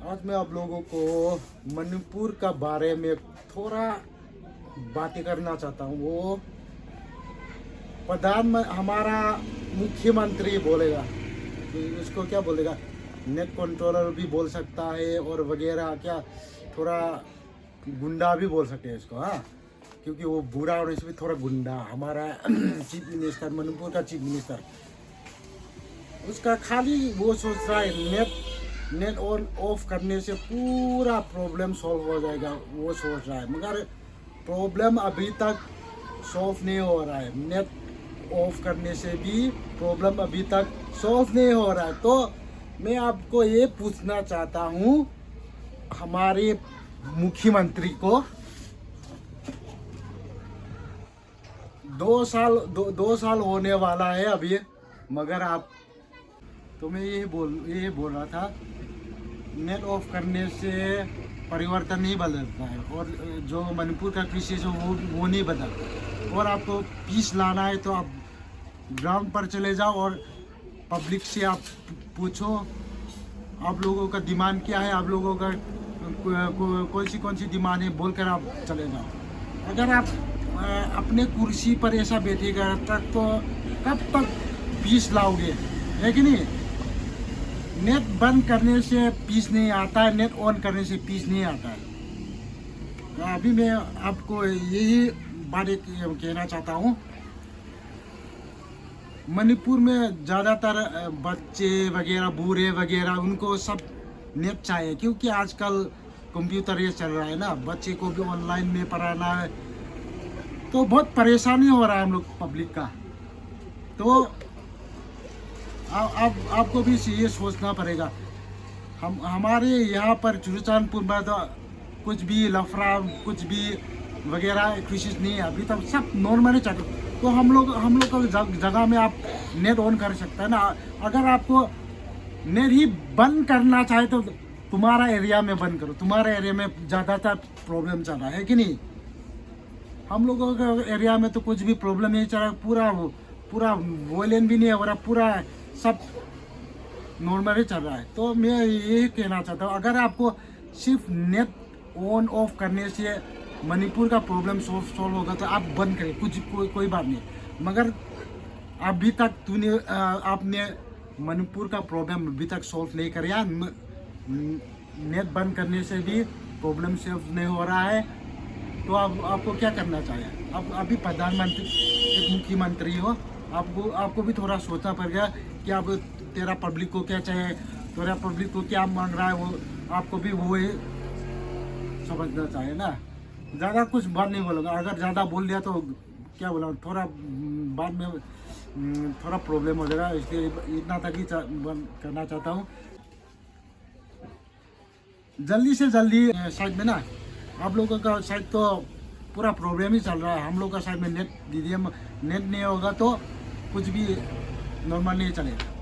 आज मैं आप लोगों को मणिपुर का बारे में थोड़ा बातें करना चाहता हूँ। वो हमारा मुख्यमंत्री बोलेगा कि उसको क्या बोलेगा, नेट कंट्रोलर भी बोल सकता है और वगैरह, क्या थोड़ा गुंडा भी बोल सकते हैं इसको। हाँ, क्योंकि वो बुरा और इसमें थोड़ा गुंडा हमारा चीफ मिनिस्टर, मणिपुर का चीफ मिनिस्टर, उसका खाली वो सोच रहा है नेट ऑन ऑफ करने से पूरा प्रॉब्लम सॉल्व हो जाएगा, वो सोच रहा है। मगर प्रॉब्लम अभी तक सॉल्व नहीं हो रहा है। नेट ऑफ करने से भी प्रॉब्लम अभी तक सॉल्व नहीं हो रहा है। तो मैं आपको ये पूछना चाहता हूँ हमारे मुख्यमंत्री को, 2 साल होने वाला है अभी, मगर आप तो मैं यही बोल रहा था, नेट ऑफ करने से परिवर्तन नहीं बदलता है और जो मणिपुर का कृषि है वो नहीं बदलता। और आपको पीस लाना है तो आप ग्राउंड पर चले जाओ और पब्लिक से आप पूछो आप लोगों का डिमांड क्या है, आप लोगों का कौन सी डिमांड है, बोलकर आप चले जाओ। अगर आप अपने कुर्सी पर ऐसा बैठेगा तक तो कब तक पीस लाओगे, है कि नहीं? नेट बंद करने से पीस नहीं आता है, नेट ऑन करने से पीस नहीं आता है। तो अभी मैं आपको यही बात कहना चाहता हूँ, मणिपुर में ज़्यादातर बच्चे वगैरह, बूढ़े वगैरह, उनको सब नेट चाहिए, क्योंकि आजकल कंप्यूटर ये चल रहा है ना, बच्चे को भी ऑनलाइन में पढ़ाना है, तो बहुत परेशानी हो रहा है हम लोग पब्लिक का। तो आपको भी ये सोचना पड़ेगा। हमारे यहाँ पर चुरचानपुर में तो कुछ भी लफड़ा, कुछ भी वगैरह कोशिश नहीं है, अभी तक सब नॉर्मली चल रहा। तो हम लोग का जगह में आप नेट ऑन कर सकते हैं ना। अगर आपको नेट ही बंद करना चाहे तो तुम्हारा एरिया में बंद करो, तुम्हारे एरिया में ज़्यादातर प्रॉब्लम चल रहा है कि नहीं? हम लोगों का एरिया में तो कुछ भी प्रॉब्लम नहीं चल रहा, पूरा वॉयलेंट भी नहीं हो रहा, पूरा सब नॉर्मली चल रहा है। तो मैं यही कहना चाहता हूँ, अगर आपको सिर्फ नेट ऑन ऑफ करने से मणिपुर का प्रॉब्लम सॉल्व होगा तो आप बंद करें, कोई बात नहीं। मगर अभी तक आपने मणिपुर का प्रॉब्लम अभी तक सॉल्व नहीं किया। नेट बंद करने से भी प्रॉब्लम सॉल्व नहीं हो रहा है। तो आपको क्या करना चाहिए? अब अभी प्रधानमंत्री, एक मुख्यमंत्री हो, आपको भी थोड़ा सोचना पड़ेगा कि आप तेरा पब्लिक को क्या चाहिए, तेरा पब्लिक को क्या मांग रहा है, वो आपको भी वो समझना चाहिए ना। ज़्यादा कुछ बात नहीं बोलूँगा, अगर ज़्यादा बोल दिया तो क्या बोला, थोड़ा बाद में थोड़ा प्रॉब्लम हो जाएगा, इसलिए इतना तक ही करना चाहता हूँ। जल्दी से जल्दी साइड में ना, आप लोगों का साइड तो पूरा प्रॉब्लम ही चल रहा है, हम लोग का साइड में नेट नहीं होगा तो कुछ भी नॉर्मल नहीं चलेगा।